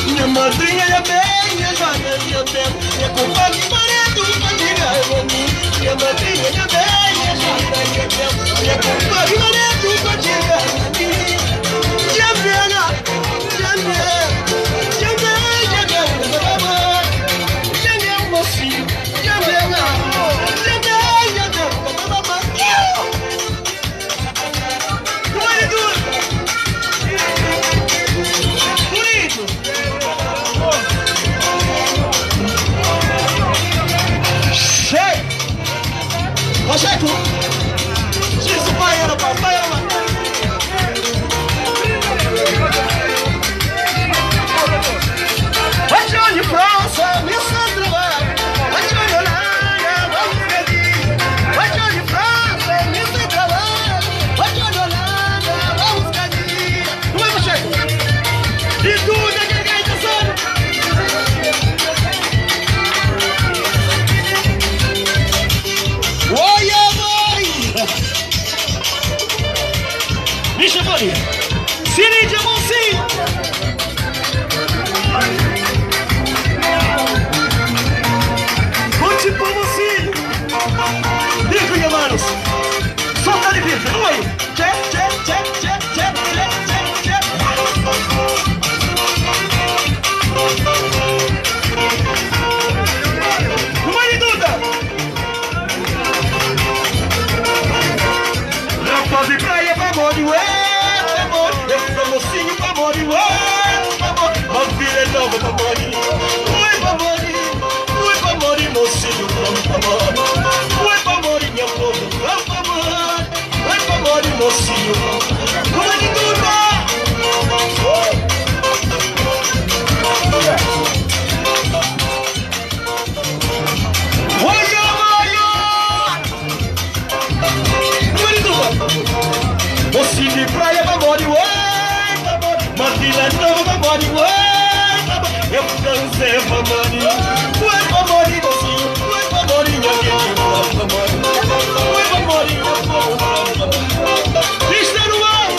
Minha madrinha é bem, minha joia de hotel, minha compadre marido, fadiga é bom. Minha madrinha é bem, minha joia de hotel, minha compadre marido, fadiga é bom. Checo! Isso, baiana, baiana! Vai de onde França, me Sandra, vai de onde Holanda, vamos pedir. Vai de onde França, me Sandra, vai de onde Holanda, vamos pedir. Não é, Pacheco? E tudo é que ninguém tá sendo. Bicha Maria, Cirinha Moncinho. Conte pra você. Digo, minha manos. Solta de vida, vamos aí. Tchê, tchê, tchê, tchê, tchê, tchê, tchê. Vamos aí, Duda. Rapaz de praia, amor de ué, amor. Eu sou mocinho, amor de ué, amor. Mas filha é nova, amor de ui, amor de ui, amor de mocinho, amor. Ui, amor de meu povo, amor. Ui, amor de mocinho, amor de tudo. Mocinho de praia, amor de ué, amor. Mas filha é nova, amor de ué, amor. Eu cansei, amor de ui, amor de mocinho, ui, amor de minha gente, amor. Ui, amor de meu povo, amor. Está no ar.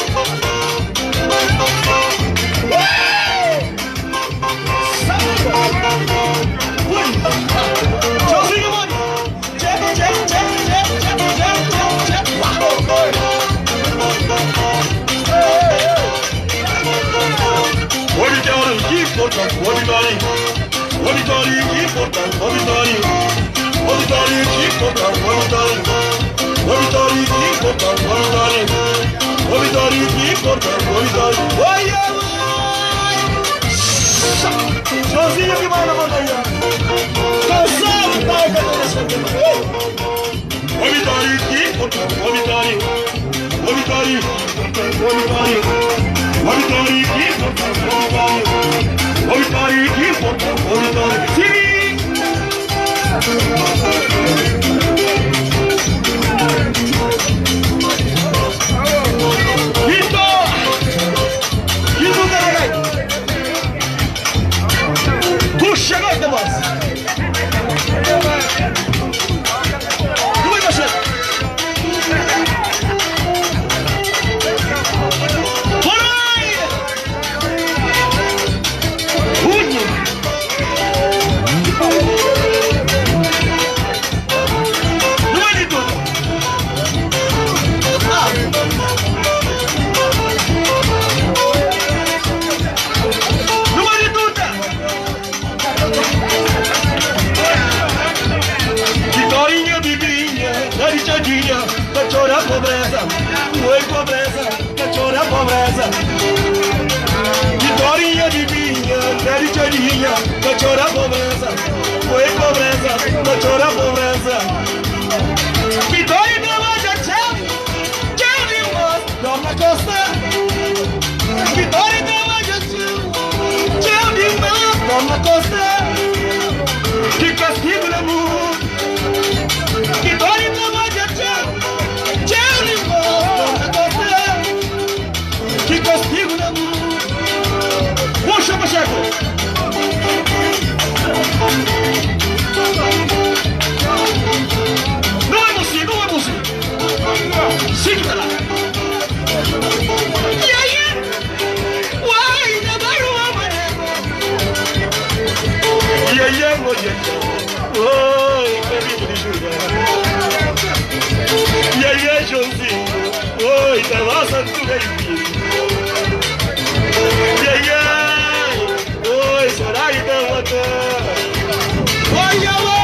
Tchauzinho, mano. Tchê, tchê, tchê, tchê, tchê, tchê, tchê. Olha que importante, olha que importante, olha que importante, olha que importante, olha que importante, olha. Sozinho que vai na montanha, cansado, tá cansado. Olha que importante, olha tu chegou aí, Demais! Como é que você? Cachorra pobreza, oi pobreza, cachorra pobreza. Vitória de vinha, caricarinha, cachorra pobreza, oi pobreza, cachorra pobreza. Vitória de loja, tchau de moço, dona Costa. Vitória de loja, tchau de moço, dona Costa. Que castigo na mão. Vitória de loja, tchau de moço, dona Costa. Que castigo na mão. Puxa, Pacheco. Não é mocinho, não é mocinho. oi, caminho de Judá. E aí, Joãozinho, oi, da nossa do bem-vindo. E aí, oi, Soraya da Matã. Oi, amor.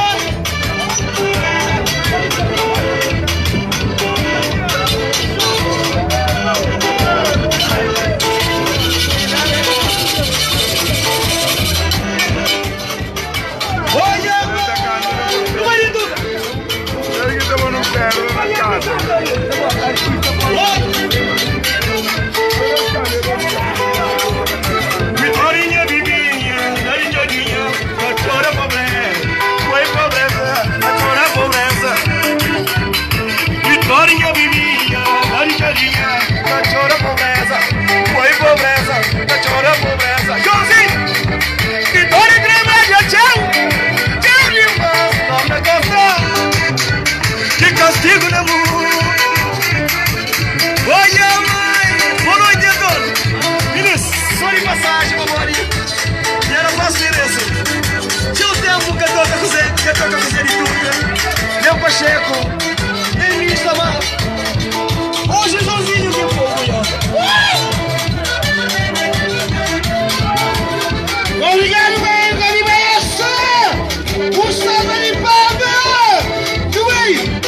Vitorinha, Bibinha, Narinjadinha, Cachora pobreza, foi pobreza, Cachora pobreza. Vitorinha, Bibinha, Narinjadinha, Cachora pobreza, foi pobreza, Cachora pobreza. Joãozinho, Vitória Grande, tchau, irmão, não me gosta de castigo na mão. Oi, mãe! Boa noite a todos! Meninos, só de passagem, mamãe. E era fácil isso. Tinha um tempo que eu toco com a cozinha de tudo. Meu Pacheco, nem me estava. Hoje, Joãozinho, que fogo, obrigado, velho, que animação! O samba de palma! Tu vem!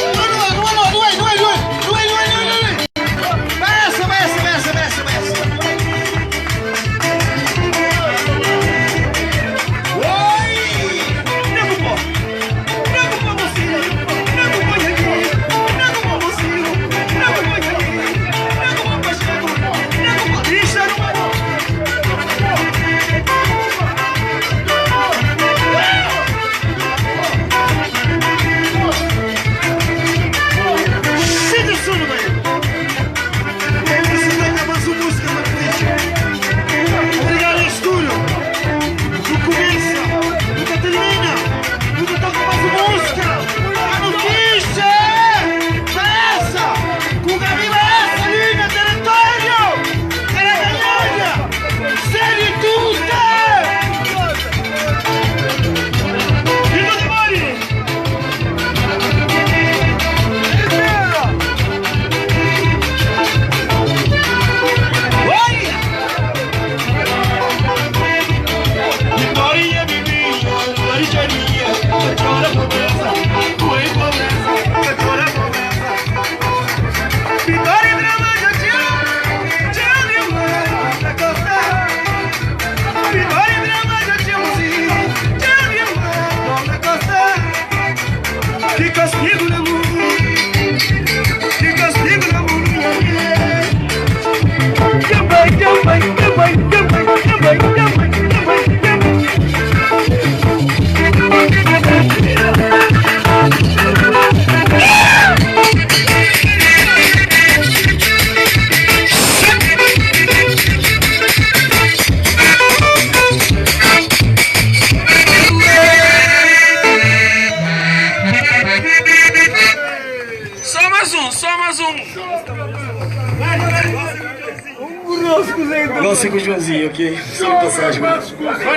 Gosto com o Joãozinho, ok? Só passagem.